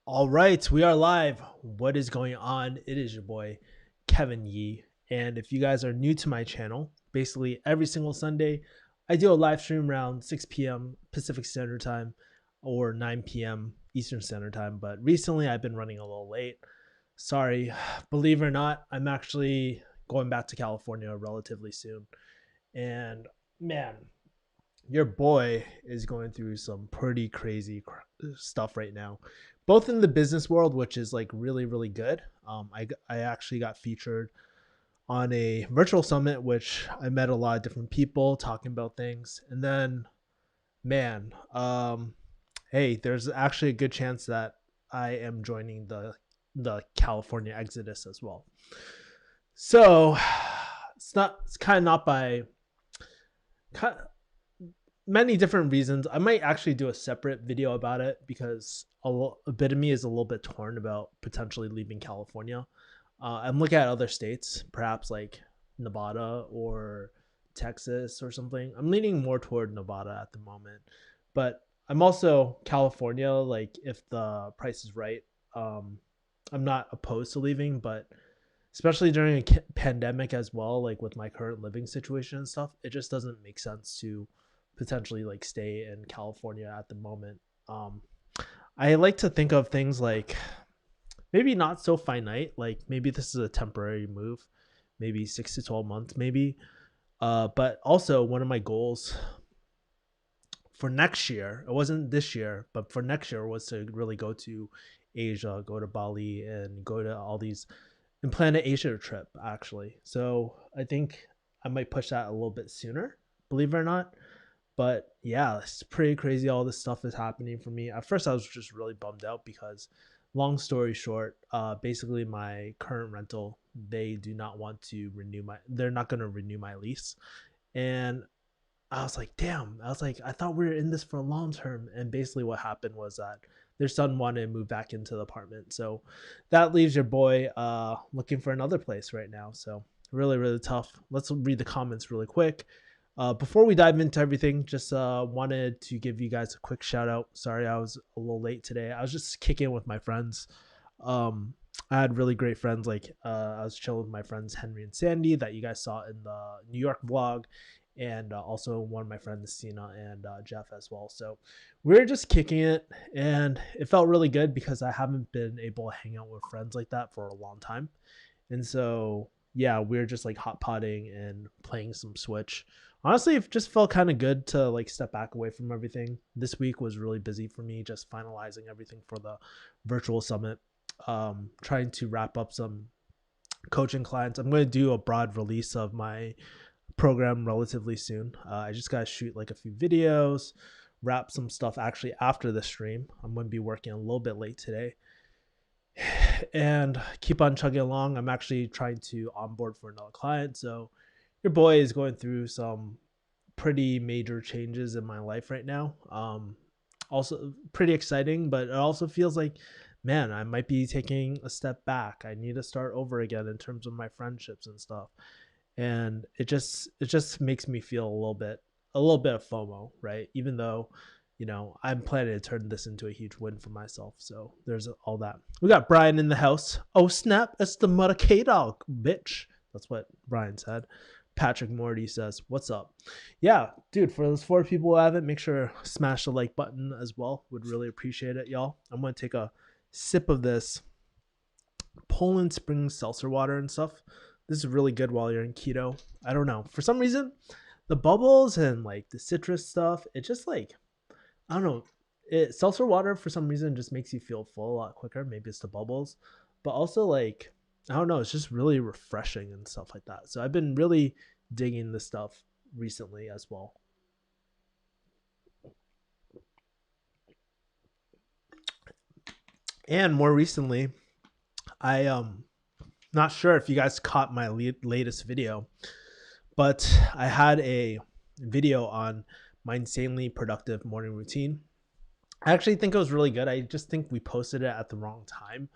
All right, we are live. What is going on? It is your boy, Kevin Yee. And if you guys are new to my channel, basically every single Sunday, I do a live stream around 6 p.m. Pacific Standard Time or 9 p.m. Eastern Standard Time. But recently I've been running a little late. Sorry. Believe it or not, I'm actually going back to California relatively soon. And man, your boy is going through some pretty crazy stuff right now, both in the business world, which is like really really good. I actually got featured on a virtual summit, which I met a lot of different people talking about things, and then man, hey, there's actually a good chance that I am joining the California Exodus as well. So it's kind of not by many different reasons. I might actually do a separate video about it because a bit of me is a little bit torn about potentially leaving California. I'm looking at other states, perhaps like Nevada or Texas or something. I'm leaning more toward Nevada at the moment, but I'm also California. Like if the price is right, um, I'm not opposed to leaving, but especially during a pandemic as well, like with my current living situation and stuff, it just doesn't make sense to potentially like stay in California at the moment. Um, I like to think of things like maybe not so finite, like maybe this is a temporary move, maybe 6 to 12 months, maybe. But also one of my goals for next year, it wasn't this year, but for next year was to really go to Asia, go to Bali, and go to all these and plan an Asia trip actually. So I think I might push that a little bit sooner, believe it or not. But yeah, it's pretty crazy. All this stuff is happening for me. At first, I was just really bummed out because, long story short, basically my current rental, they do not want to renew my. They're not going to renew my lease, and I was like, damn. I was like, I thought we were in this for a long term. And basically, what happened was that their son wanted to move back into the apartment. So that leaves your boy looking for another place right now. So really, really tough. Let's read the comments really quick. Before we dive into everything, just wanted to give you guys a quick shout out. Sorry, I was a little late today. I was just kicking with my friends. Um, I had really great friends. Like I was chilling with my friends Henry and Sandy that you guys saw in the New York vlog, and also one of my friends Sina and Jeff as well. So we are just kicking it, and it felt really good because I haven't been able to hang out with friends like that for a long time, and so yeah, we are just like hot potting and playing some Switch. Honestly, it just felt kind of good to like step back away from everything. This week was really busy for me, just finalizing everything for the virtual summit. Trying to wrap up some coaching clients. I'm going to do a broad release of my program relatively soon. I just got to shoot like a few videos, wrap some stuff actually after the stream. I'm going to be working a little bit late today and keep on chugging along. I'm actually trying to onboard for another client. So your boy is going through some pretty major changes in my life right now. Also pretty exciting, but it also feels like, man, I might be taking a step back. I need to start over again in terms of my friendships and stuff. And it just makes me feel a little bit of FOMO, right? Even though, I'm planning to turn this into a huge win for myself. So there's all that. We got Brian in the house. Oh snap! It's the Mudda K Dog, bitch. That's what Brian said. Patrick Morty says, "What's up?" Yeah, dude. For those 4 people who haven't, make sure to smash the like button as well. Would really appreciate it, y'all. I'm gonna take a sip of this Poland Spring seltzer water and stuff. This is really good while you're in keto. I don't know. For some reason, the bubbles and like the citrus stuff, it just like, I don't know. Seltzer water for some reason just makes you feel full a lot quicker. Maybe it's the bubbles, but also like, I don't know. It's just really refreshing and stuff like that. So I've been really digging this stuff recently as well. And more recently, I not sure if you guys caught my latest video, but I had a video on my insanely productive morning routine. I actually think it was really good. I just think we posted it at the wrong time,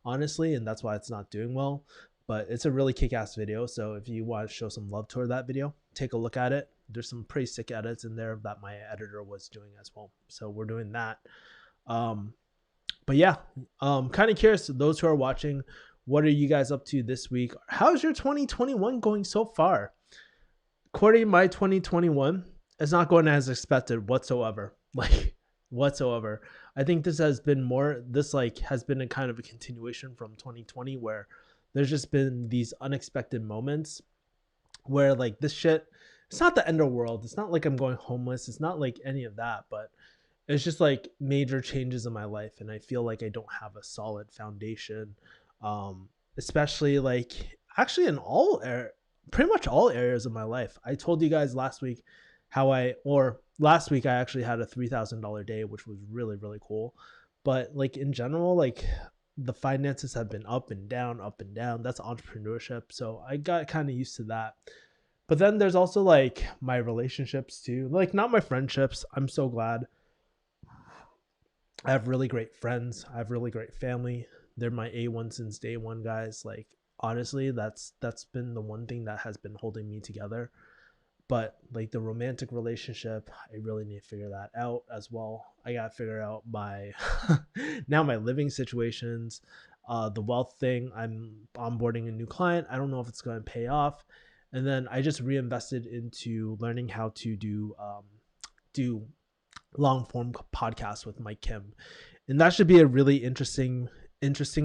honestly, and that's why it's not doing well. But it's a really kick-ass video. So if you want to show some love toward that video, take a look at it. There's some pretty sick edits in there that my editor was doing as well. So we're doing that. Um, But yeah, kind of curious, those who are watching, what are you guys up to this week? How's your 2021 going so far? According to my 2021, it's not going as expected whatsoever. Like whatsoever. I think this like has been a kind of a continuation from 2020 where there's just been these unexpected moments where like this shit, it's not the end of the world. It's not like I'm going homeless. It's not like any of that, but it's just like major changes in my life, and I feel like I don't have a solid foundation, um especially like actually in pretty much all areas of my life. I told you guys last week last week I actually had a $3,000 day, which was really really cool. But like in general, like the finances have been up and down, up and down. That's entrepreneurship, so I got kind of used to that. But then there's also like my relationships too, like not my friendships. I'm so glad I have really great friends. I have really great family. They're my A1 since day one, guys. Like honestly, that's been the one thing that has been holding me together. But like the romantic relationship, I really need to figure that out as well. I gotta figure out my now my living situations, the wealth thing. I'm onboarding a new client. I don't know if it's going to pay off, and then I just reinvested into learning how to do long form podcast with Mike Kim, and that should be a really interesting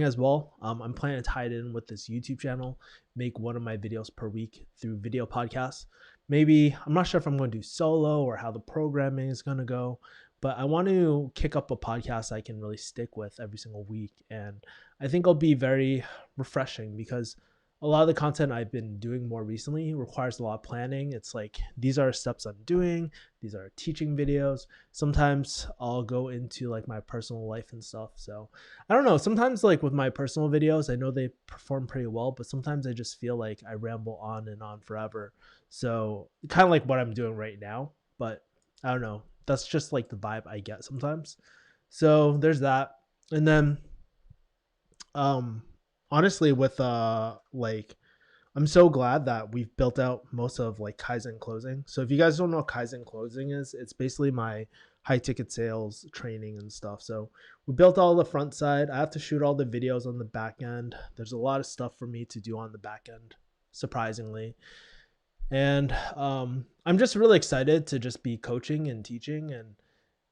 as well. I'm planning to tie it in with this YouTube channel, make one of my videos per week through video podcasts. Maybe I'm not sure if I'm going to do solo or how the programming is going to go, but I want to kick up a podcast I can really stick with every single week, and I think it'll be very refreshing because a lot of the content I've been doing more recently requires a lot of planning. It's like these are steps I'm doing, these are teaching videos. Sometimes I'll go into like my personal life and stuff. So I don't know. Sometimes like with my personal videos, I know they perform pretty well, but sometimes I just feel like I ramble on and on forever. So kind of like what I'm doing right now, but I don't know. That's just like the vibe I get sometimes. So there's that. And then um honestly with like I'm so glad that we've built out most of like Kaizen closing. So if you guys don't know what Kaizen closing is, it's basically my high ticket sales training and stuff. So we built all the front side. I have to shoot all the videos on the back end. There's a lot of stuff for me to do on the back end, surprisingly. And I'm just really excited to just be coaching and teaching and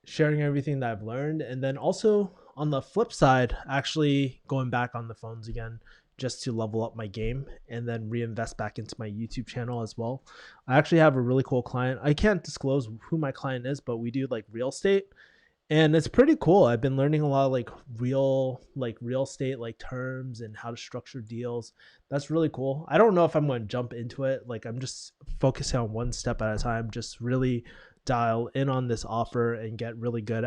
sharing everything that I've learned. And then also on the flip side, actually going back on the phones again just to level up my game and then reinvest back into my YouTube channel as well. I actually have a really cool client. I can't disclose who my client is, but we do like real estate, and it's pretty cool. I've been learning a lot of like real estate like terms and how to structure deals. That's really cool. I don't know if I'm going to jump into it. Like I'm just focusing on one step at a time, just really dial in on this offer and get really good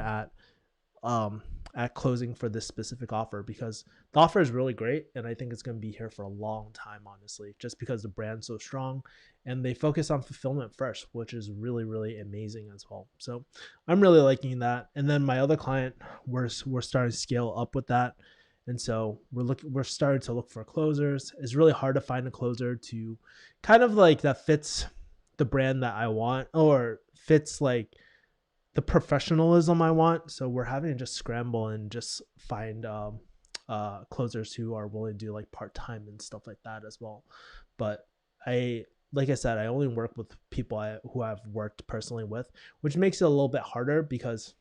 um at closing for this specific offer, because the offer is really great and I think it's going to be here for a long time, honestly, just because the brand's so strong and they focus on fulfillment first, which is really really amazing as well. So I'm really liking that. And then my other client, we're starting to scale up with that, and so we're starting to look for closers. It's really hard to find a closer to kind of like that fits the brand that I want or fits like the professionalism I want. So we're having to just scramble and just find closers who are willing to do like part time and stuff like that as well. But like I said, I only work with people who I've worked personally with, which makes it a little bit harder because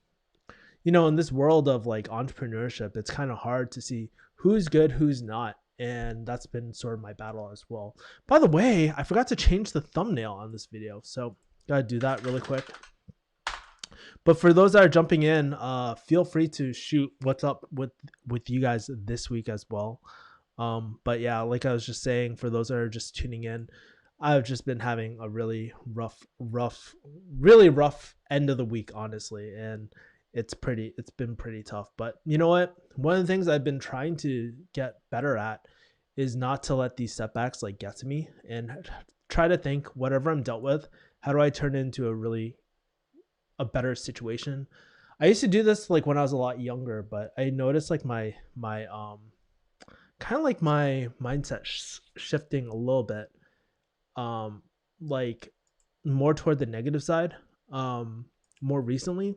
in this world of like entrepreneurship, it's kind of hard to see who's good, who's not. And that's been sort of my battle as well. By the way, I forgot to change the thumbnail on this video, so gotta do that really quick. But for those that are jumping in, feel free to shoot what's up with you guys this week as well. But yeah, like I was just saying, for those that are just tuning in, I've just been having a really really rough end of the week, honestly, and it's been pretty tough. But you know what? One of the things I've been trying to get better at is not to let these setbacks like get to me, and try to think whatever I'm dealt with, how do I turn it into a better situation. I used to do this like when I was a lot younger, but I noticed like my kind of like my mindset shifting a little bit, like more toward the negative side, more recently.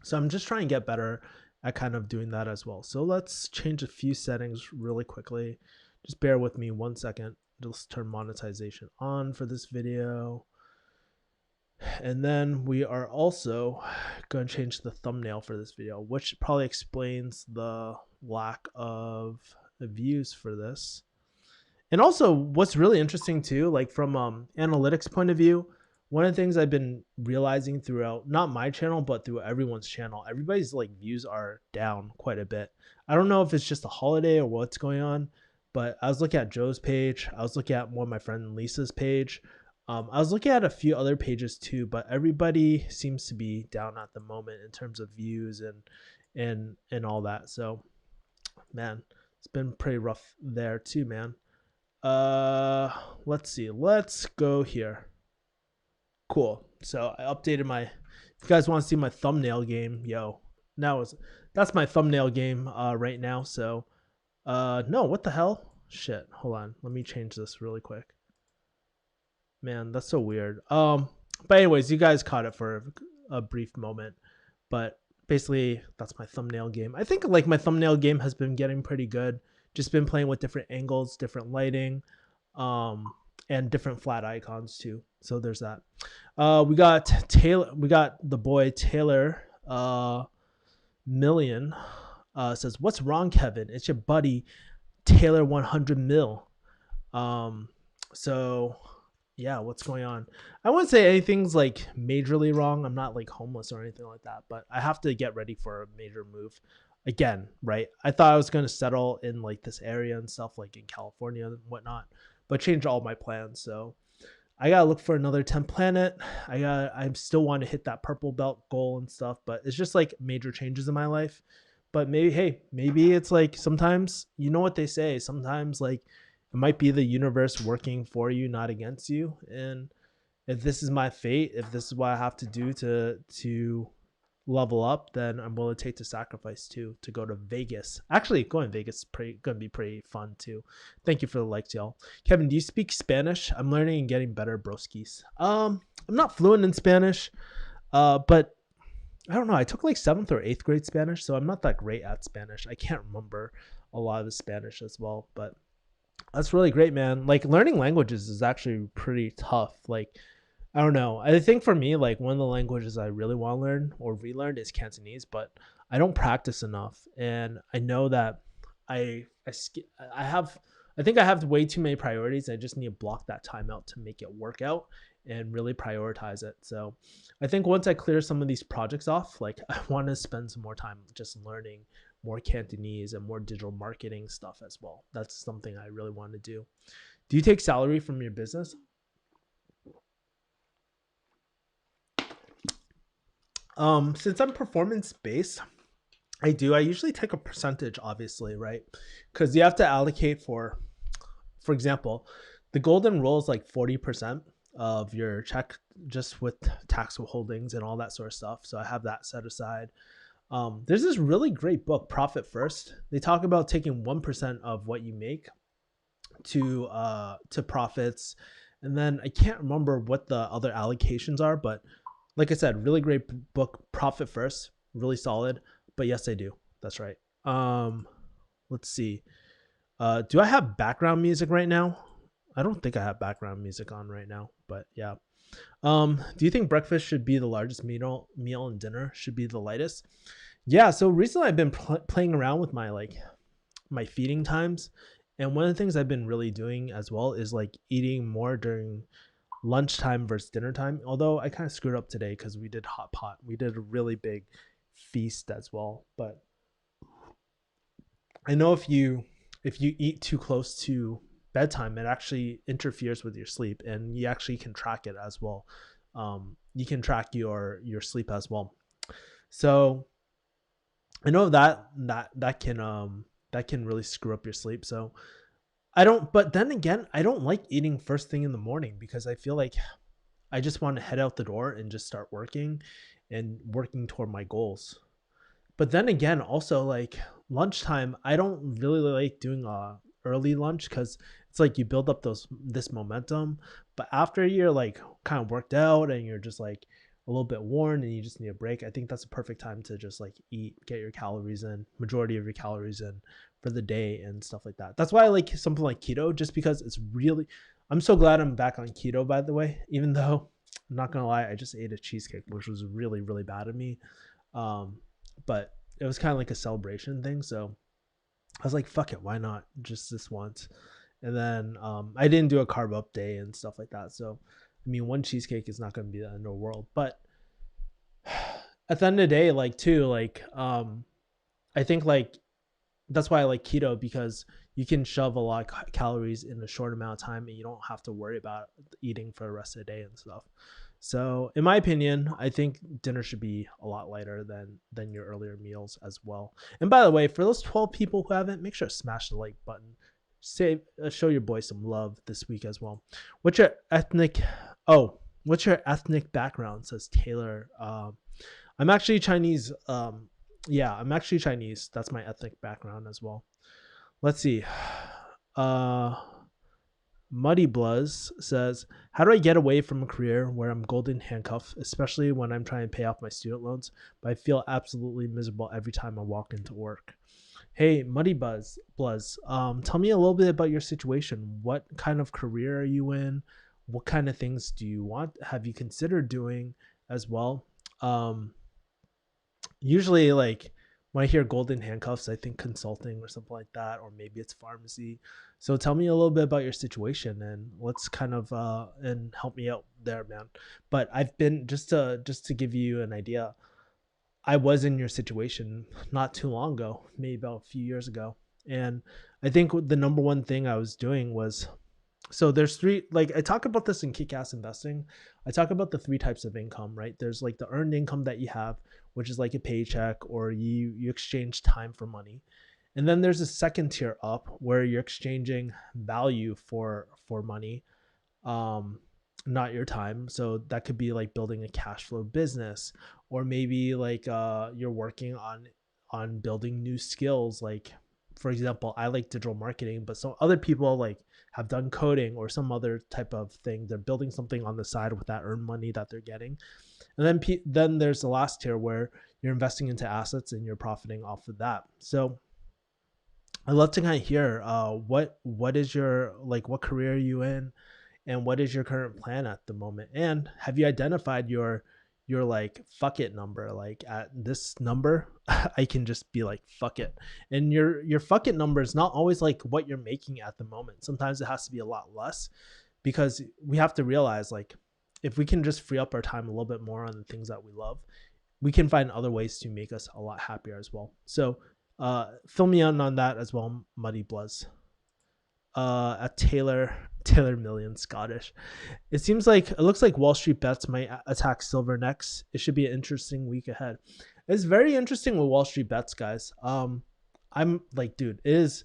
So I'm just trying to get better at kind of doing that as well. So let's change a few settings really quickly. Just bear with me 1 second. Let's turn monetization on for this video. And then we are also going to change the thumbnail for this video, which probably explains the lack of views for this. And also what's really interesting too, like from analytics point of view, one of the things I've been realizing throughout, not my channel, but through everyone's channel, everybody's like views are down quite a bit. I don't know if it's just a holiday or what's going on, but I was looking at Joe's page. I was looking at one of my friend Lisa's page. I was looking at a few other pages too, but everybody seems to be down at the moment in terms of views and all that. So, man, it's been pretty rough there too, man. Let's see. Let's go here. Cool. So I updated my. If you guys want to see my thumbnail game, that's my thumbnail game right now. So, no, what the hell? Shit. Hold on. Let me change this really quick. Man, that's so weird. But anyways, you guys caught it for a brief moment, but basically that's my thumbnail game. I think like my thumbnail game has been getting pretty good. Just been playing with different angles, different lighting, and different flat icons too. So there's that. We got the boy Taylor Million says, "What's wrong, Kevin? It's your buddy Taylor 100 mil." So yeah, what's going on? I wouldn't say anything's like majorly wrong. I'm not like homeless or anything like that, but I have to get ready for a major move again, right? I thought I was going to settle in like this area and stuff, like in California and whatnot, but changed all my plans. So I got to look for another 10 planet. I still want to hit that purple belt goal and stuff, but it's just like major changes in my life. But maybe it's like sometimes, you know what they say, sometimes like it might be the universe working for you, not against you. And if this is my fate, if this is what I have to do to level up, then I'm willing to take the sacrifice too, to go to Vegas. Actually, going to Vegas is gonna be pretty fun too. Thank you for the likes, y'all. Kevin, do you speak Spanish? I'm learning and getting better, broskies. I'm not fluent in Spanish, but I don't know. I took like 7th or 8th grade Spanish, so I'm not that great at Spanish. I can't remember a lot of the Spanish as well, but that's really great, man. Like learning languages is actually pretty tough. Like, I don't know. I think for me, like one of the languages I really want to learn or relearn is Cantonese, but I don't practice enough. And I know that I think I have way too many priorities. I just need to block that time out to make it work out and really prioritize it. So I think once I clear some of these projects off, like I want to spend some more time just learning more Cantonese and more digital marketing stuff as well. That's something I really want to do. Do you take salary from your business? Since I'm performance based, I usually take a percentage, obviously, right? Because you have to allocate for example, the golden rule is like 40% of your check just with tax withholdings and all that sort of stuff. So I have that set aside. There's this really great book, Profit First. They talk about taking 1% of what you make to profits. And then I can't remember what the other allocations are, but like I said, really great book, Profit First, really solid. But yes, I do. That's right. Let's see. Do I have background music right now? I don't think I have background music on right now, but yeah. Do you think breakfast should be the largest meal and dinner should be the lightest? Yeah. So recently I've been playing around with my feeding times. And one of the things I've been really doing as well is like eating more during lunchtime versus dinner time. Although I kind of screwed up today because we did hot pot. We did a really big feast as well. But I know if you eat too close to bedtime, it actually interferes with your sleep, and you actually can track it as well. You can track your sleep as well. So I know that can really screw up your sleep. So but then again, I don't like eating first thing in the morning because I feel like I just want to head out the door and just start working toward my goals. But then again, also like lunchtime, I don't really like doing a early lunch because it's like you build up this momentum. But after you're like kind of worked out and you're just like a little bit worn and you just need a break, I think that's a perfect time to just like eat, get your calories in, majority of your calories in for the day and stuff like that. That's why I like something like keto, just because it's really, I'm so glad I'm back on keto, by the way, even though I'm not gonna lie, I just ate a cheesecake, which was really, really bad of me. But it was kind of like a celebration thing. So I was like, fuck it, why not just this once? And then I didn't do a carb up day and stuff like that. So, I mean, one cheesecake is not going to be the end of the world. But at the end of the day, like, too, like, I think, like, that's why I like keto, because you can shove a lot of calories in a short amount of time and you don't have to worry about eating for the rest of the day and stuff. So in my opinion, I think dinner should be a lot lighter than your earlier meals as well. And by the way, for those 12 people who haven't, make sure to smash the like button. Show your boy some love this week as well. What's your ethnic what's your ethnic background, says Taylor. I'm actually Chinese. Yeah, I'm actually Chinese. That's my ethnic background as well. Let's see. Muddy Bluzz says, how do I get away from a career where I'm golden handcuffed, especially when I'm trying to pay off my student loans, but I feel absolutely miserable every time I walk into work? Hey, Muddy Bluzz, tell me a little bit about your situation. What kind of career are you in? What kind of things do you want? Have you considered doing as well? Usually, like, when I hear golden handcuffs, I think consulting or something like that, or maybe it's pharmacy. So tell me a little bit about your situation and let's kind of and help me out there, man. But I've been, just to give you an idea, I was in your situation not too long ago, maybe about a few years ago. And I think the number one thing I was doing was, so there's three, like I talk about this in Kick-Ass Investing. I talk about the three types of income, right? There's like the earned income that you have, which is like a paycheck, or you exchange time for money. And then there's a second tier up where you're exchanging value for money, not your time. So that could be like building a cash flow business, or maybe like you're working on building new skills. Like, for example, I like digital marketing, but some other people like have done coding or some other type of thing. They're building something on the side with that earned money that they're getting. And then there's the last tier where you're investing into assets and you're profiting off of that. So I'd love to kind of hear what is your, like, what career are you in, and what is your current plan at the moment, and have you identified your like fuck it number? Like, at this number I can just be like fuck it. And your fuck it number is not always like what you're making at the moment. Sometimes it has to be a lot less, because we have to realize, like, if we can just free up our time a little bit more on the things that we love, we can find other ways to make us a lot happier as well. So fill me in on that as well, Muddy Bluzz. At Taylor Million Scottish. It looks like Wall Street bets might attack silver next. It should be an interesting week ahead. It's very interesting with Wall Street bets, guys. I'm like, dude, is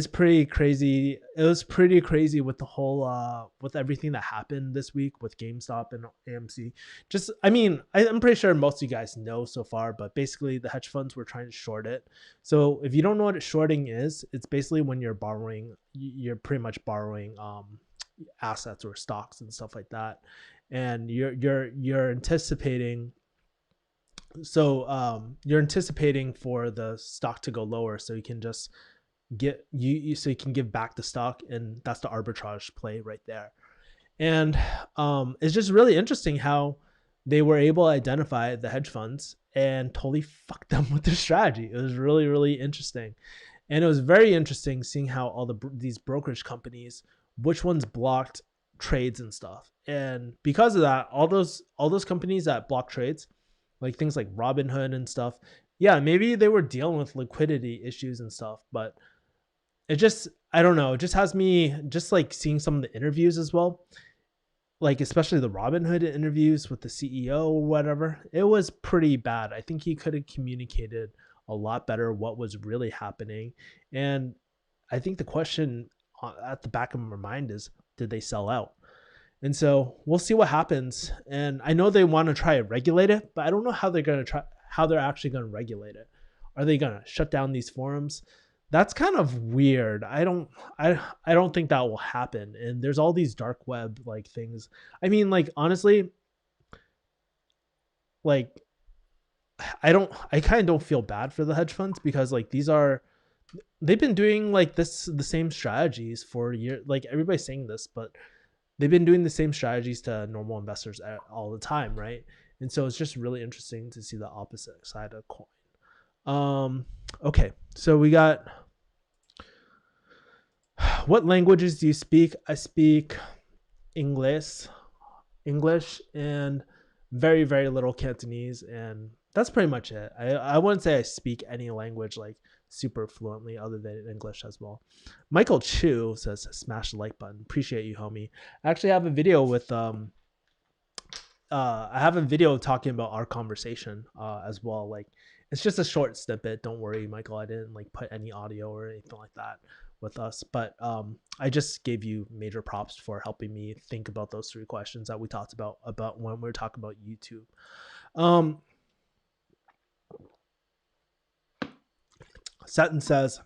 pretty crazy. It was pretty crazy with the whole with everything that happened this week with GameStop and AMC. Just, I mean, I'm pretty sure most of you guys know so far, but basically the hedge funds were trying to short it. So if you don't know what shorting is, it's basically when you're pretty much borrowing assets or stocks and stuff like that, and you're anticipating. So you're anticipating for the stock to go lower, so you can just so you can give back the stock, and that's the arbitrage play right there. And it's just really interesting how they were able to identify the hedge funds and totally fuck them with their strategy. It was really, really interesting. And it was very interesting seeing how all these brokerage companies, which ones blocked trades and stuff. And because of that, all those companies that block trades, like things like Robinhood and stuff, yeah, maybe they were dealing with liquidity issues and stuff, but it just, I don't know, it just has me just like seeing some of the interviews as well, like especially the Robinhood interviews with the CEO or whatever. It was pretty bad. I think he could have communicated a lot better what was really happening. And I think the question at the back of my mind is, did they sell out? And so we'll see what happens. And I know they want to try to regulate it, but I don't know how they're actually going to regulate it. Are they going to shut down these forums? That's kind of weird. I don't think that will happen. And there's all these dark web like things. I mean, like, honestly, like I kind of don't feel bad for the hedge funds because like they've been doing like the same strategies for years. Like everybody's saying this, but they've been doing the same strategies to normal investors all the time, right? And so it's just really interesting to see the opposite side of the coin. Okay, so we got, what languages do you speak? I speak English, and very, very little Cantonese, and that's pretty much it. I wouldn't say I speak any language like super fluently other than English as well. Michael Chu says, smash the like button. Appreciate you, homie. I actually have a video with I have a video talking about our conversation as well. Like it's just a short snippet. Don't worry, Michael. I didn't like put any audio or anything like that with us, but I just gave you major props for helping me think about those 3 questions that we talked about when we were talking about YouTube. Sutton says,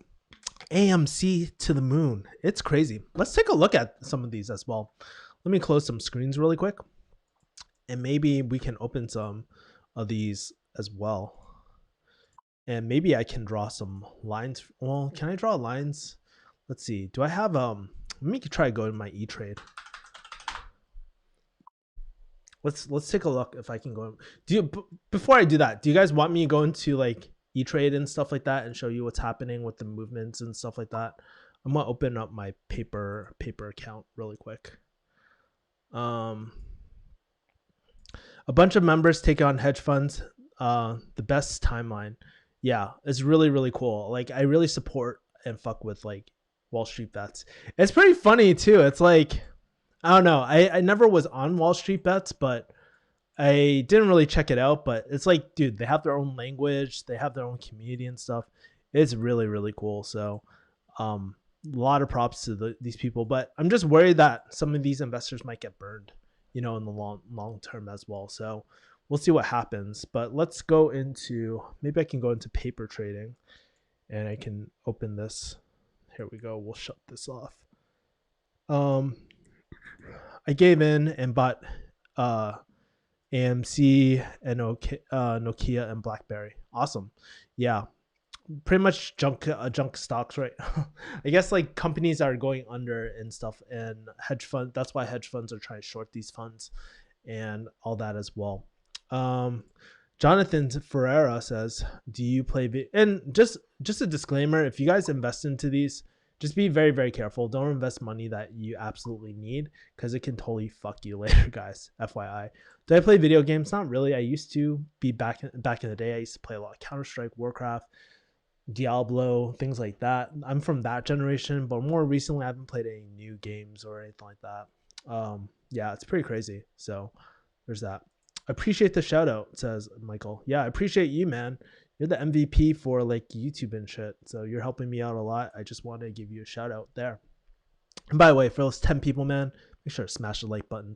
AMC to the moon. It's crazy. Let's take a look at some of these as well. Let me close some screens really quick, and maybe we can open some of these as well. And maybe I can draw some lines. Well, can I draw lines? Let's see. Do I have let me try to go to my E-Trade. Let's take a look if I can go. Before I do that, do you guys want me to go into like E-Trade and stuff like that and show you what's happening with the movements and stuff like that? I'm gonna open up my paper account really quick. A bunch of members take on hedge funds. The best timeline. Yeah, it's really, really cool. Like I really support and fuck with like Wall Street Bets. It's pretty funny too. It's like, I don't know. I never was on Wall Street Bets, but I didn't really check it out. But it's like, dude, they have their own language. They have their own community and stuff. It's really, really cool. So a lot of props to these people. But I'm just worried that some of these investors might get burned, you know, in the long term as well. So we'll see what happens. But let's go into, maybe I can go into paper trading and I can open this. Here we go. We'll shut this off. I gave in and bought AMC and Nokia and BlackBerry. Awesome. Yeah. Pretty much junk stocks, right? I guess like companies are going under and stuff, and hedge fund. That's why hedge funds are trying to short these funds and all that as well. Jonathan Ferreira says, do you play and just a disclaimer, if you guys invest into these, just be very, very careful. Don't invest money that you absolutely need because it can totally fuck you later, guys. FYI. Do I play video games? Not really. I used to be back in the day. I used to play a lot of Counter-Strike, Warcraft, Diablo, things like that. I'm from that generation, but more recently I haven't played any new games or anything like that. Yeah, it's pretty crazy. So there's that. Appreciate the shout out, says Michael. Yeah, I appreciate you, man. You're the MVP for like YouTube and shit. So you're helping me out a lot. I just wanted to give you a shout out there. And by the way, for those 10 people, man, make sure to smash the like button.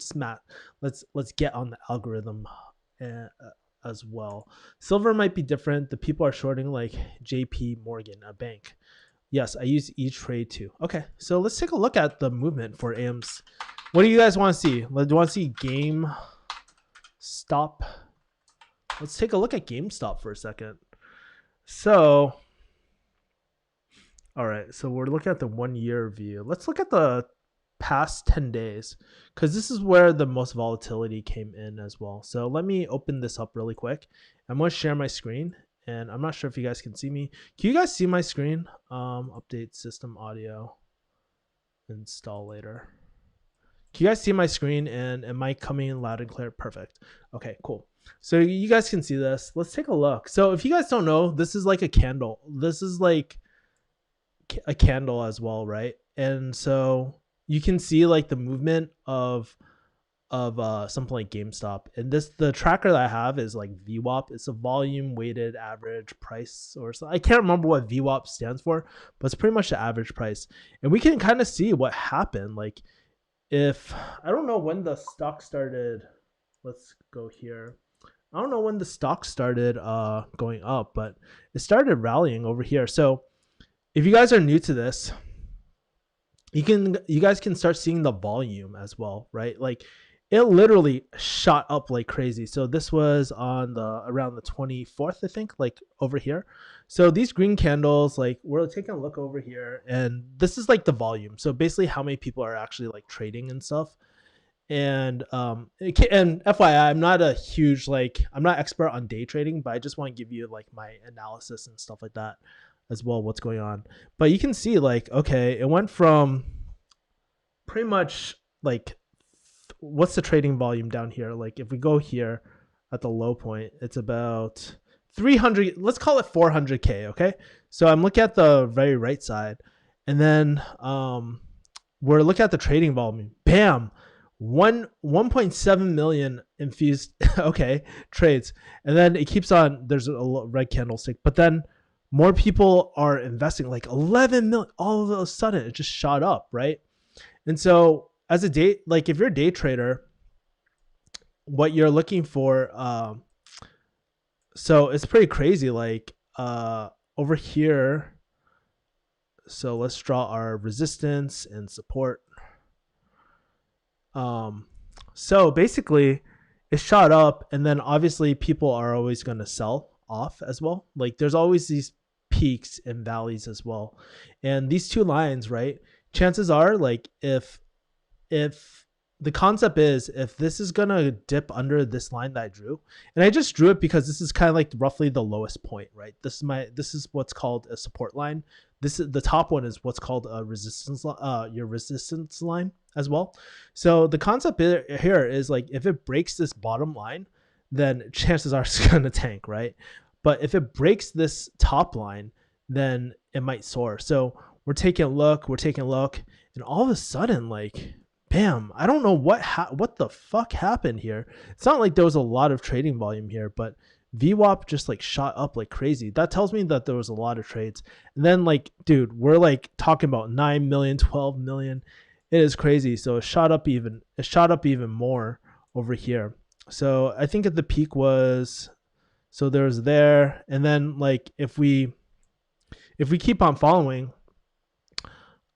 Let's get on the algorithm as well. Silver might be different. The people are shorting like JP Morgan, a bank. Yes, I use E-Trade too. Okay, so let's take a look at the movement for AMs. What do you guys want to see? Do you want to see GameStop? Let's take a look at GameStop for a second. So, all right, so we're looking at the 1 year view. Let's look at the past 10 days because this is where the most volatility came in as well. So let me open this up really quick. I'm going to share my screen, and I'm not sure if you guys can see me. Can you guys see my screen? Update system audio, install later. Can you guys see my screen, and am I coming in loud and clear? Perfect. Okay, cool. So you guys can see this. Let's take a look. So if you guys don't know, this is like a candle. This is like a candle as well, right? And so you can see like the movement of something like GameStop. And the tracker that I have is like VWAP. It's a volume weighted average price or something. I can't remember what VWAP stands for, but it's pretty much the average price. And we can kind of see what happened. Like if I don't know when the stock started. Let's go here. I don't know when the stock started going up, but it started rallying over here. So if you guys are new to this, you guys can start seeing the volume as well, right? Like it literally shot up like crazy. So this was on the around the 24th, I think, like over here. So these green candles, like we're taking a look over here, and this is like the volume. So basically how many people are actually like trading and stuff. And and FYI, I'm not a huge I'm not expert on day trading, but I just want to give you like my analysis and stuff like that as well, what's going on. But you can see like, okay, it went from pretty much like, what's the trading volume down here? Like if we go here at the low point, it's about 300, let's call it 400K. Okay. So I'm looking at the very right side, and then we're looking at the trading volume. Bam, 1.7 million infused okay trades, and then it keeps on. There's a red candlestick, but then more people are investing, like 11 million. All of a sudden it just shot up, right? And so as a day, like if you're a day trader, what you're looking for, so it's pretty crazy. Like over here, so let's draw our resistance and support. So basically it shot up, and then obviously people are always going to sell off as well. Like there's always these peaks and valleys as well. And these two lines, right? Chances are, like if the concept is, if this is going to dip under this line that I drew, and I just drew it because this is kind of like roughly the lowest point, right? This is what's called a support line. This is the top one, is what's called a resistance, your resistance line as well. So the concept here is like, if it breaks this bottom line, then chances are it's going to tank, right? But if it breaks this top line, then it might soar. So we're taking a look, and all of a sudden, like, bam, I don't know what the fuck happened here. It's not like there was a lot of trading volume here, but VWAP just like shot up like crazy. That tells me that there was a lot of trades. And then like, dude, we're like talking about 9 million, 12 million. It is crazy. So it shot up even more over here. So I think at the peak was, so there's there. And then like, if we keep on following,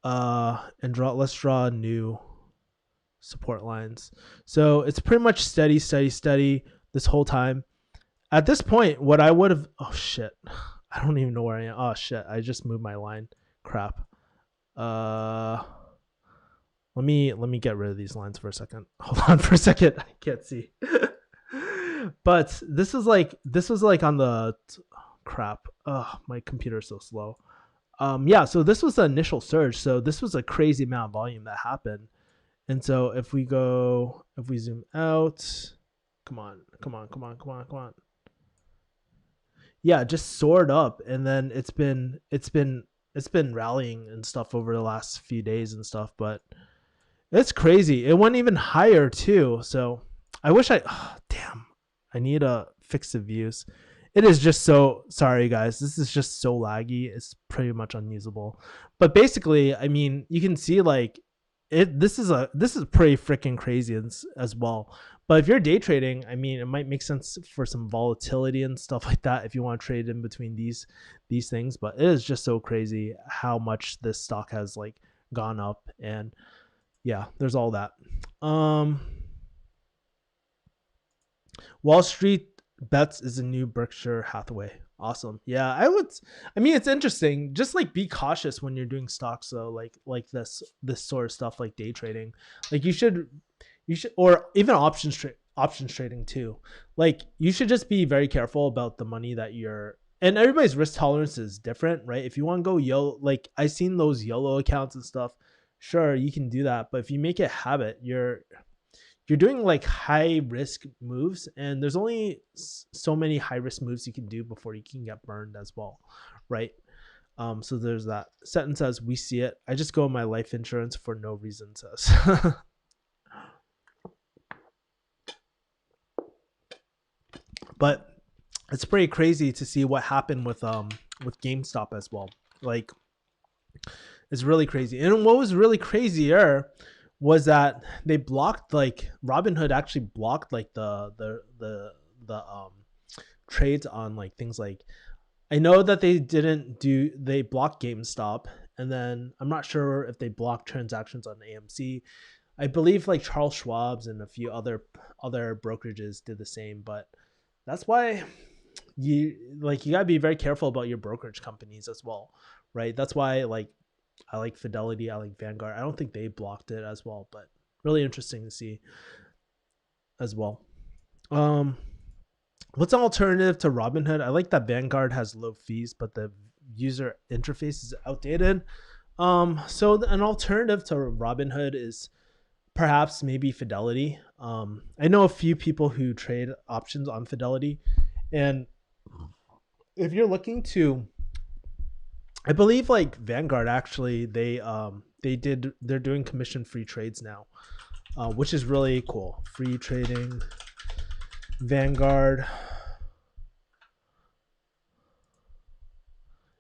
and let's draw new support lines. So it's pretty much steady this whole time. At this point, what I would have, oh shit, I don't even know where I am. Oh shit, I just moved my line. Crap. Let me get rid of these lines for a second. Hold on for a second. I can't see. But this was like on the crap. Oh, my computer's so slow. Yeah, so this was the initial surge. So this was a crazy amount of volume that happened. And so if we zoom out, come on. Yeah, just soared up, and then it's been rallying and stuff over the last few days and stuff, but it's crazy. It went even higher too. So I wish damn, I need to fix the views. It is just so, sorry guys, this is just so laggy. It's pretty much unusable. But basically, I mean, you can see like this is pretty freaking crazy as well. But if you're day trading, I mean, it might make sense for some volatility and stuff like that if you want to trade in between these things. But it is just so crazy how much this stock has like gone up, and yeah, there's all that. Wall Street bets is a new Berkshire Hathaway. Awesome. Yeah, I mean, it's interesting. Just like be cautious when you're doing stocks though, like this sort of stuff, like day trading. Like you should, or even options trading too. Like you should just be very careful about the money that and everybody's risk tolerance is different, right? If you want to go YOLO, like I've seen those YOLO accounts and stuff, sure, you can do that. But if you make it a habit, you're doing like high risk moves, and there's only so many high risk moves you can do before you can get burned as well, right? So there's that. Seton says, we see it. I just go on my life insurance for no reason, says. But it's pretty crazy to see what happened with GameStop as well. Like, it's really crazy. And what was really crazier was that they blocked, like Robinhood actually blocked like the trades on like things like, I know that they blocked GameStop, and then I'm not sure if they blocked transactions on AMC. I believe like Charles Schwab's and a few other brokerages did the same, but that's why you gotta be very careful about your brokerage companies as well, right? That's why like I like Fidelity, I like Vanguard. I don't think they blocked it as well, but really interesting to see as well. What's an alternative to Robinhood? I like that Vanguard has low fees, but the user interface is outdated. So an alternative to Robinhood is perhaps maybe Fidelity. I know a few people who trade options on Fidelity, and if you're looking to, I believe like Vanguard actually they're doing commission free trades now, which is really cool. Free trading, Vanguard.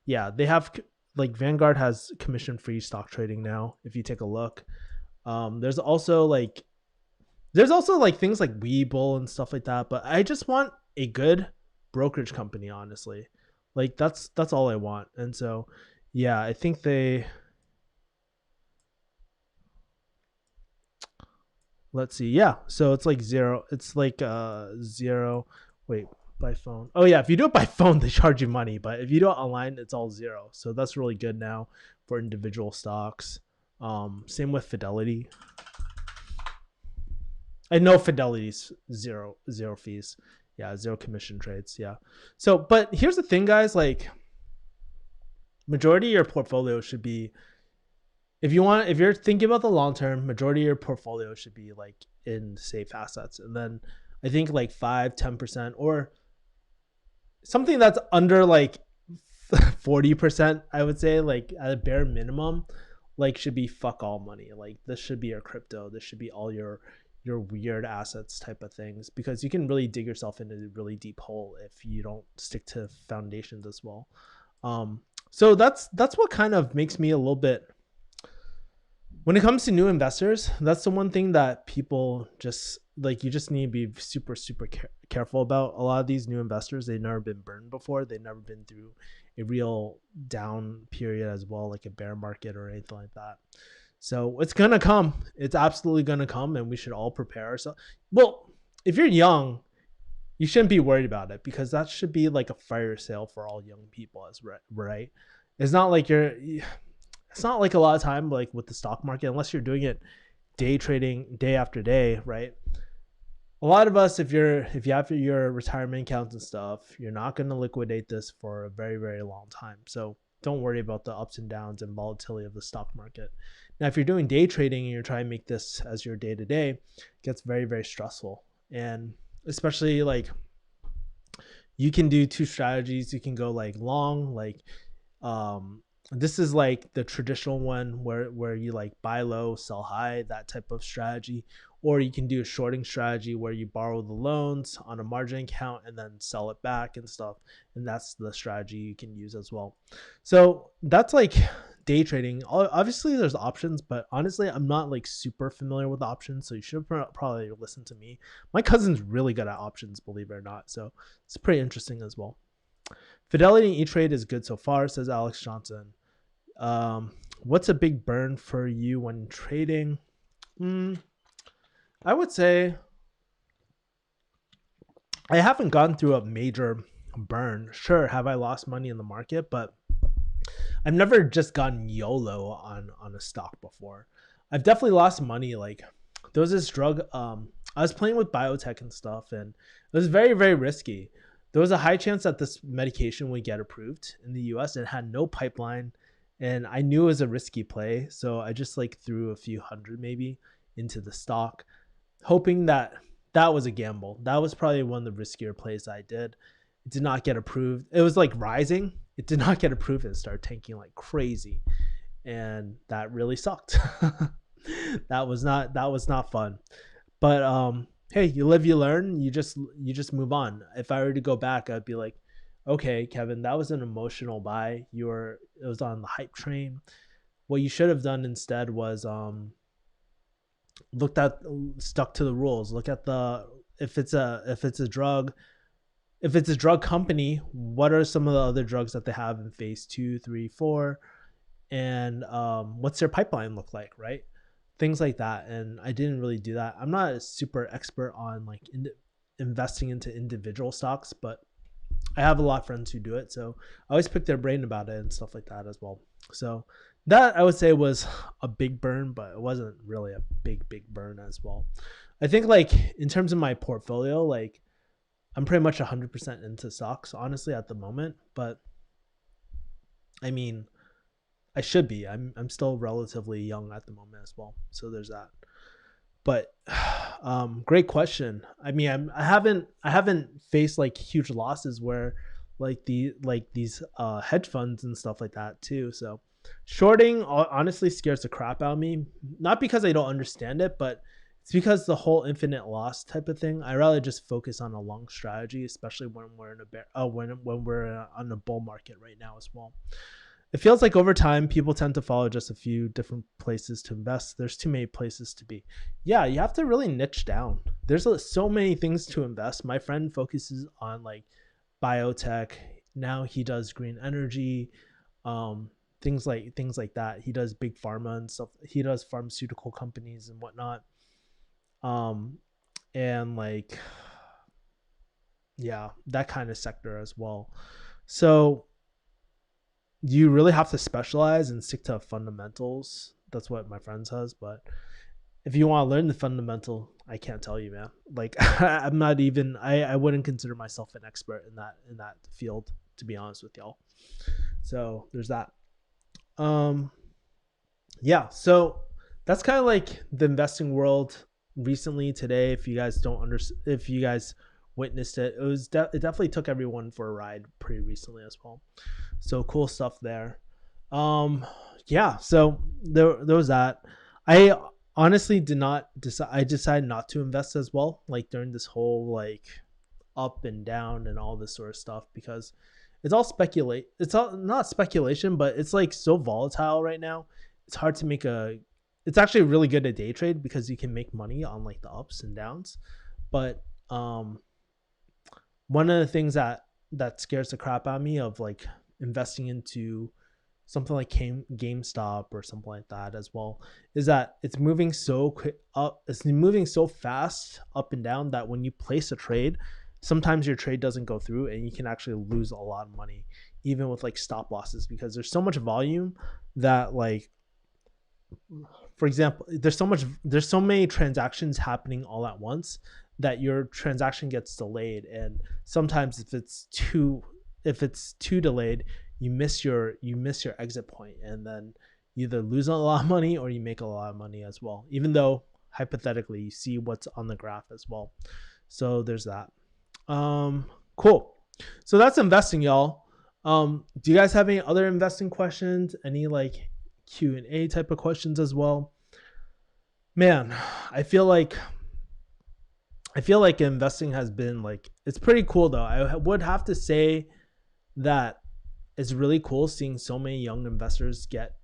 Yeah, they have like Vanguard has commission free stock trading now. If you take a look, there's also like things like Webull and stuff like that. But I just want a good brokerage company, honestly. Like that's all I want. And so, yeah, I think let's see. Yeah, so it's like zero. It's like zero. Wait, by phone. Oh yeah, if you do it by phone, they charge you money. But if you do it online, it's all zero. So that's really good now for individual stocks. Same with Fidelity. I know Fidelity's zero fees. Yeah, zero commission trades. Yeah. So, but here's the thing, guys. Like, majority of your portfolio should be, if you're thinking about the long term, majority of your portfolio should be like in safe assets, and then I think like 5-10% or something that's under like 40%. I would say like at a bare minimum, like should be fuck all money. Like this should be your crypto. This should be all your weird assets type of things, because you can really dig yourself into a really deep hole if you don't stick to foundations as well. So that's what kind of makes me a little bit, when it comes to new investors, that's the one thing that people just like, you just need to be super careful about. A lot of these new investors, they've never been burned before. They've never been through a real down period as well, like a bear market or anything like that. So it's going to come. It's absolutely going to come, and we should all prepare ourselves. Well, if you're young, you shouldn't be worried about it, because that should be like a fire sale for all young people, as right? It's not like it's not like a lot of time like with the stock market, unless you're doing it day trading day after day, right? A lot of us, if you have your retirement accounts and stuff, you're not going to liquidate this for a very, very long time. So don't worry about the ups and downs and volatility of the stock market. Now, if you're doing day trading and you're trying to make this as your day to day, it gets very, very stressful. And especially like, you can do two strategies. You can go like long, like this is like the traditional one where you like buy low, sell high, that type of strategy. Or you can do a shorting strategy where you borrow the loans on a margin account and then sell it back and stuff. And that's the strategy you can use as well. So that's like day trading. Obviously there's options, but honestly, I'm not like super familiar with options. So you should probably listen to me. My cousin's really good at options, believe it or not. So it's pretty interesting as well. Fidelity and E-Trade is good so far, says Alex Johnson. What's a big burn for you when trading? I would say I haven't gone through a major burn. Sure, have I lost money in the market, but I've never just gone YOLO on a stock before. I've definitely lost money. Like there was this drug, I was playing with biotech and stuff, and it was very, very risky. There was a high chance that this medication would get approved in the US. It had no pipeline, and I knew it was a risky play. So I just like threw a few hundred maybe into the stock, hoping that was a gamble. That was probably one of the riskier plays I did. It did not get approved. It was like rising. It did not get approved and started tanking like crazy. And that really sucked. that was not fun. But hey, you live, you learn, you just move on. If I were to go back, I'd be like, okay, Kevin, that was an emotional buy. It was on the hype train. What you should have done instead was stuck to the rules. Look at if it's a drug company, what are some of the other drugs that they have in phase 2, 3, 4, and what's their pipeline look like, right? things like that. And I didn't really do that. I'm not a super expert on like investing into individual stocks, but I have a lot of friends who do it, so I always pick their brain about it and stuff like that as well. So that I would say was a big burn, but it wasn't really a big burn as well. I think like in terms of my portfolio, like I'm pretty much 100% into stocks honestly at the moment, but I mean, I should be. I'm still relatively young at the moment as well. So there's that. But great question. I mean, I haven't faced like huge losses where like these hedge funds and stuff like that too. So shorting honestly scares the crap out of me. Not because I don't understand it, but it's because the whole infinite loss type of thing. I rather just focus on a long strategy, especially when we're in a when we're on a bull market right now as well. It feels like over time, people tend to follow just a few different places to invest. There's too many places to be. Yeah, you have to really niche down. There's so many things to invest. My friend focuses on like biotech. Now he does green energy, things like that. He does big pharma and stuff. He does pharmaceutical companies and whatnot. And like, yeah, that kind of sector as well. So you really have to specialize and stick to fundamentals. That's what my friend says. But if you want to learn the fundamental, I can't tell you, man. Like I'm not even. I wouldn't consider myself an expert in that field, to be honest with y'all. So there's that. Yeah. So that's kind of like the investing world recently today. If you guys don't understand, if you guys witnessed it, it definitely took everyone for a ride pretty recently as well. So cool stuff there. Yeah, so there was that. I honestly did not decide. I decided not to invest as well, like during this whole like up and down and all this sort of stuff, because it's all speculate. It's all not speculation, but it's like so volatile right now. It's hard to make a. It's actually really good at day trade because you can make money on like the ups and downs, but one of the things that scares the crap out of me of like investing into something like GameStop or something like that as well is that it's moving so quick up. It's moving so fast up and down that when you place a trade, sometimes your trade doesn't go through and you can actually lose a lot of money, even with like stop losses, because there's so much volume that like, for example, there's so many transactions happening all at once that your transaction gets delayed. And sometimes if it's too delayed, you miss your exit point, and then you either lose a lot of money or you make a lot of money as well, even though hypothetically you see what's on the graph as well. So there's that. Cool. So that's investing, y'all. Do you guys have any other investing questions? Any like Q&A type of questions as well? Man, I feel like investing has been like, it's pretty cool though. I would have to say that it's really cool seeing so many investors get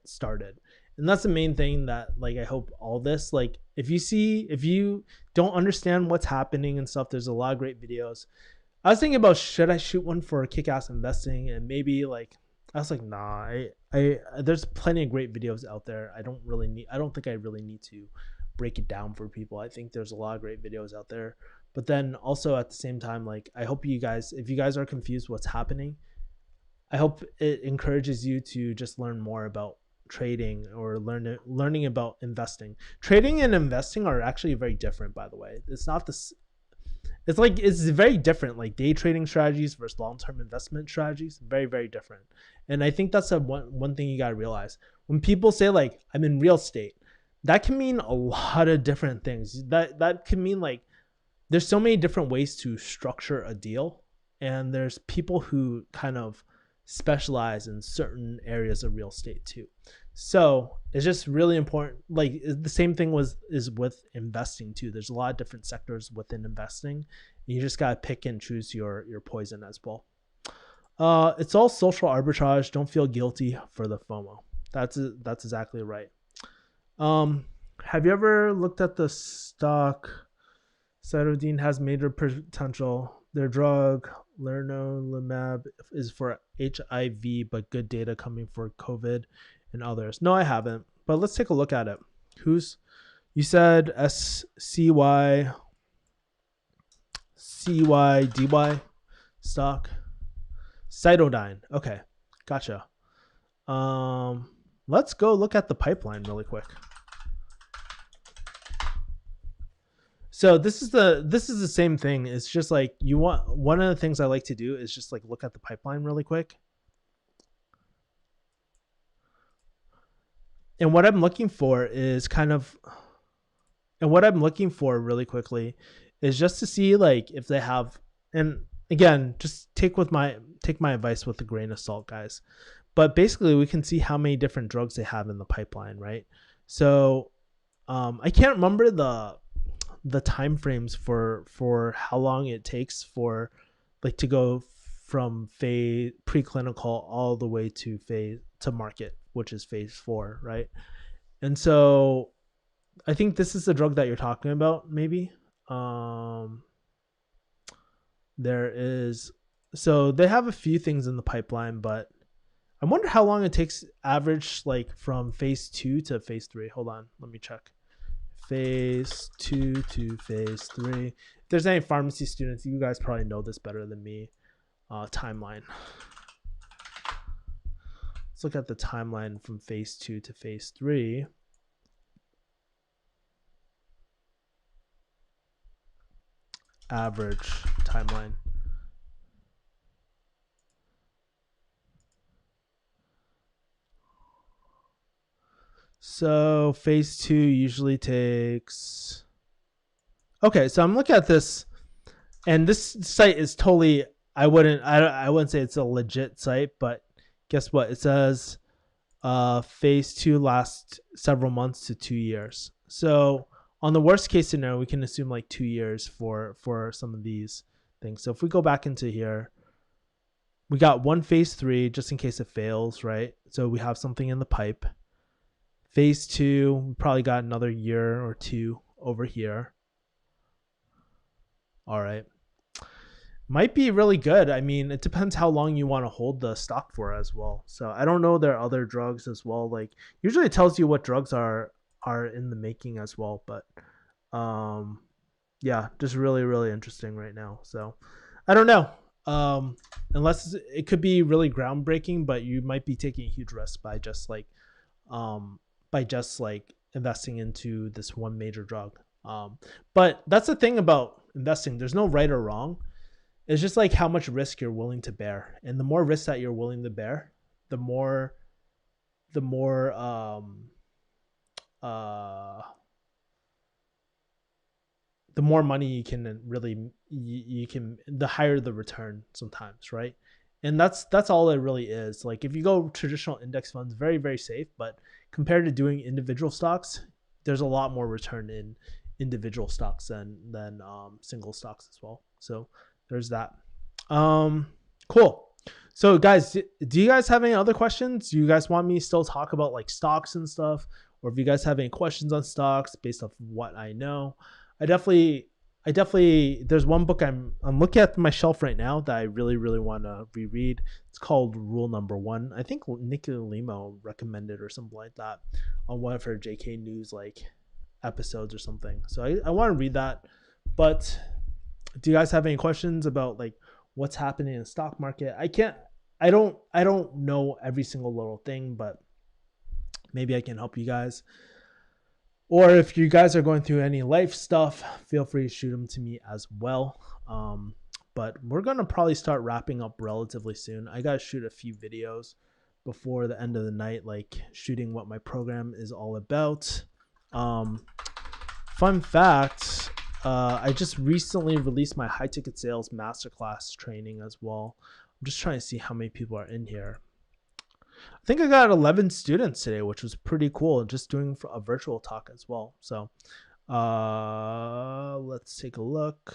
started. And that's the main thing that like, I hope all this, like if you don't understand what's happening and stuff, there's a lot of great videos. I was thinking about, should I shoot one for kick-ass investing? And maybe like, I was like, nah, I there's plenty of great videos out there. I don't think I really need to break it down for people. I think there's a lot of great videos out there. But then also at the same time, like I hope you guys, if you guys are confused what's happening, I hope it encourages you to just learn more about trading or learning about investing. Trading and investing are actually very different, by the way. It's not this. It's very different. Like day trading strategies versus long-term investment strategies, very, very different. And I think that's one thing you gotta realize. When people say like I'm in real estate, that can mean a lot of different things. That can mean like there's so many different ways to structure a deal, and there's people who kind of specialize in certain areas of real estate too. So it's just really important. Like the same thing is with investing too. There's a lot of different sectors within investing. You just gotta pick and choose your poison as well. It's all social arbitrage. Don't feel guilty for the FOMO. That's exactly right. Have you ever looked at the stock? Cytidine has major potential. Their drug, leronlimab, is for HIV, but good data coming for COVID and others. No, I haven't, but let's take a look at it. You said CYDY stock. Cytodyne. Okay, gotcha. Let's go look at the pipeline really quick. So this is the same thing. It's just like one of the things I like to do is just like look at the pipeline really quick. And what I'm looking for is really quickly is just to see like if they have, and again, just take my advice with a grain of salt, guys. But basically we can see how many different drugs they have in the pipeline, right? So I can't remember the time frames for how long it takes for like to go from phase preclinical all the way to market, which is phase 4, right? And so I think this is the drug that you're talking about, maybe. There is, so they have a few things in the pipeline, but I wonder how long it takes average, like from phase 2 to phase 3. Hold on, let me check. Phase 2 to phase 3. If there's any pharmacy students, you guys probably know this better than me. Timeline. Let's look at the timeline from phase 2 to phase 3. Average timeline. So phase 2 usually takes, okay, so I'm looking at this, and this site is totally, I wouldn't say it's a legit site, but guess what? It says phase 2 lasts several months to 2 years. So on the worst case scenario, we can assume like 2 years for some of these things. So if we go back into here, we got one phase 3 just in case it fails, right? So we have something in the pipe. Phase 2, we probably got another year or 2 over here. All right. Might be really good. I mean, it depends how long you want to hold the stock for as well. So I don't know, there are other drugs as well. Like usually it tells you what drugs are in the making as well. But yeah, just really, really interesting right now. So I don't know. Unless it could be really groundbreaking, but you might be taking a huge risk by just like investing into this one major drug. But that's the thing about investing. There's no right or wrong. It's just like how much risk you're willing to bear. And the more risk that you're willing to bear, the more money you can really, you can, the higher the return sometimes, right? And that's all it really is. Like if you go traditional index funds, very, very safe, but compared to doing individual stocks, there's a lot more return in individual stocks than single stocks as well. So there's that. Cool. So guys, do you guys have any other questions? Do you guys want me to still talk about like stocks and stuff? Or if you guys have any questions on stocks based off what I know, I definitely, there's one book I'm looking at my shelf right now that I really, really want to reread. It's called Rule Number 1. I think Nikki Limo recommended or something like that on one of her JK News like episodes or something. So I want to read that. But do you guys have any questions about like what's happening in the stock market? I don't know every single little thing, but maybe I can help you guys. Or if you guys are going through any life stuff, feel free to shoot them to me as well. But we're going to probably start wrapping up relatively soon. I got to shoot a few videos before the end of the night, like shooting what my program is all about. Fun fact, I just recently released my high ticket sales masterclass training as well. I'm just trying to see how many people are in here. I think I got 11 students today, which was pretty cool. Just doing a virtual talk as well. So let's take a look.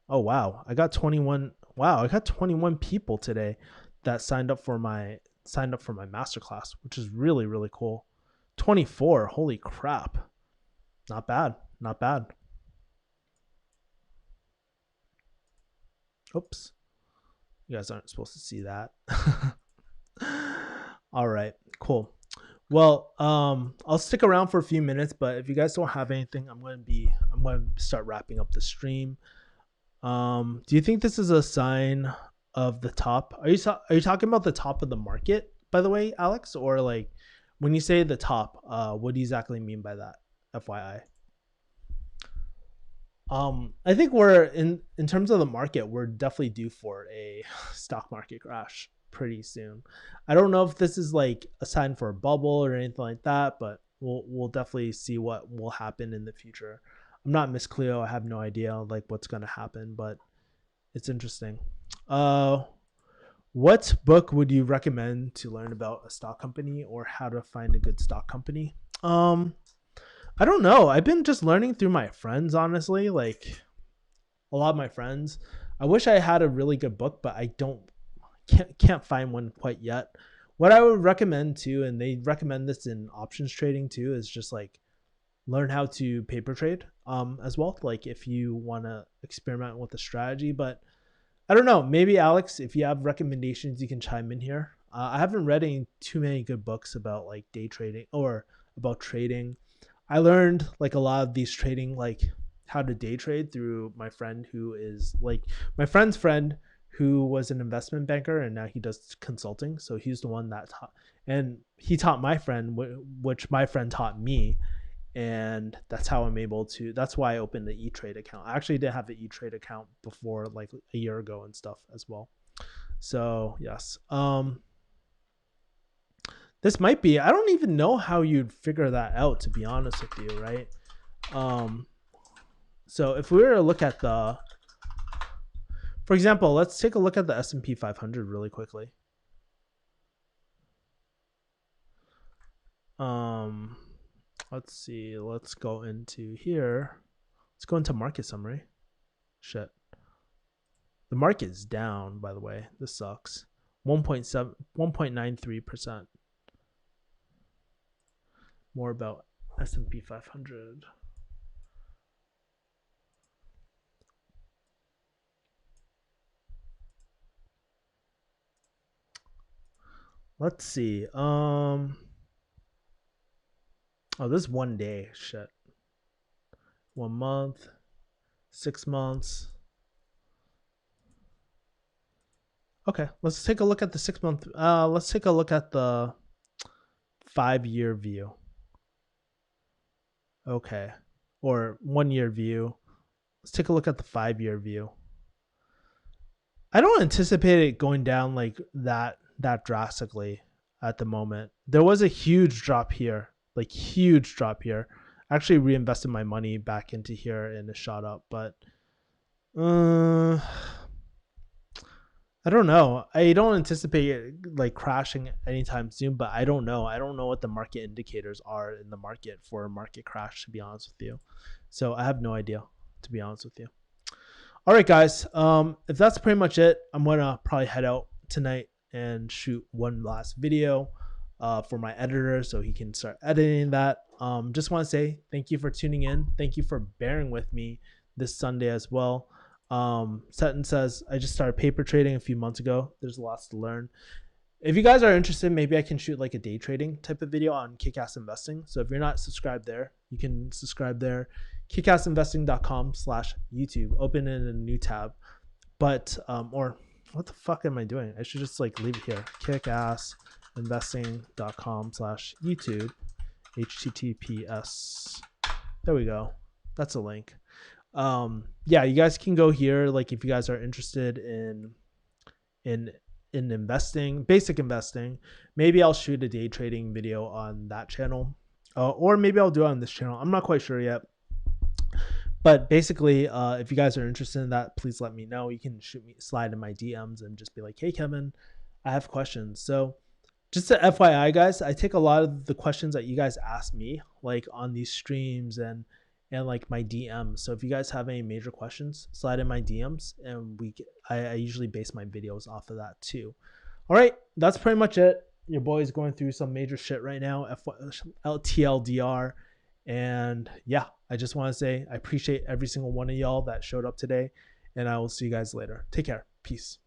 Oh, wow. I got 21. Wow. I got 21 people today that signed up for my masterclass, which is really, really cool. 24. Holy crap. Not bad. Not bad. Oops. You guys aren't supposed to see that. All right, cool. Well, I'll stick around for a few minutes, but if you guys don't have anything, I'm going to start wrapping up the stream. Do you think this is a sign of the top? Are you talking about the top of the market, by the way, Alex? Or like when you say the top, what do you exactly mean by that? FYI. I think we're in terms of the market, we're definitely due for a stock market crash pretty soon. I don't know if this is like a sign for a bubble or anything like that, but we'll definitely see what will happen in the future. I'm not Miss Cleo. I have no idea like what's gonna happen, but it's interesting. Uh, what book would you recommend to learn about a stock company or how to find a good stock company? Um, I don't know. I've been just learning through my friends, honestly. Like a lot of my friends. I wish I had a really good book, but I can't find one quite yet. What I would recommend too, and they recommend this in options trading too, is just like learn how to paper trade as well. Like if you want to experiment with the strategy, but I don't know. Maybe Alex, if you have recommendations, you can chime in here. I haven't read any too many good books about like day trading or about trading. I learned like a lot of these trading, like how to day trade through my friend who is like my friend's friend who was an investment banker and now he does consulting. So he's the one that taught, and he taught my friend, which my friend taught me. And that's how I'm able to, that's why I opened the E-Trade account. I actually did have the E-Trade account before like a year ago and stuff as well. So yes. This might be, I don't even know how you'd figure that out, to be honest with you, right? So if we were to look at the, for example, let's take a look at the S&P 500 really quickly. Let's see, let's go into here. Let's go into market summary. Shit. The market is down, by the way. This sucks. 1.93%. More about S&P 500. Let's see. Oh, this is 1 day. Shit. 1 month. 6 months. Okay, let's take a look at the 6 month. Let's take a look at the 5-year view. Okay, or 1 year view. Let's take a look at the 5-year view. I don't anticipate it going down like that drastically at the moment. There was a huge drop here, like huge drop here. I actually reinvested my money back into here and it shot up, but I don't know. I don't anticipate it like crashing anytime soon, but I don't know. I don't know what the market indicators are in the market for a market crash, to be honest with you. So I have no idea, to be honest with you. All right, guys. If that's pretty much it, I'm gonna probably head out tonight and shoot one last video for my editor so he can start editing that. Just want to say thank you for tuning in. Thank you for bearing with me this Sunday as well. Sutton says, I just started paper trading a few months ago. There's lots to learn. If you guys are interested, maybe I can shoot like a day trading type of video on Kickass Investing. So if you're not subscribed there, you can subscribe there. kickassinvesting.com/YouTube. Open in a new tab. But, or what the fuck am I doing? I should just like leave it here. kickassinvesting.com/YouTube. HTTPS. There we go. That's a link. Yeah, you guys can go here. Like if you guys are interested in investing, basic investing, maybe I'll shoot a day trading video on that channel, or maybe I'll do it on this channel. I'm not quite sure yet. But basically, if you guys are interested in that, please let me know. You can slide in my DMs and just be like, hey, Kevin, I have questions. So just to FYI, guys, I take a lot of the questions that you guys ask me, like on these streams and like my DMs. So if you guys have any major questions, slide in my DMs, and I usually base my videos off of that too. All right, that's pretty much it. Your boy's going through some major shit right now, TLDR. And yeah, I just want to say I appreciate every single one of y'all that showed up today, and I will see you guys later. Take care. Peace.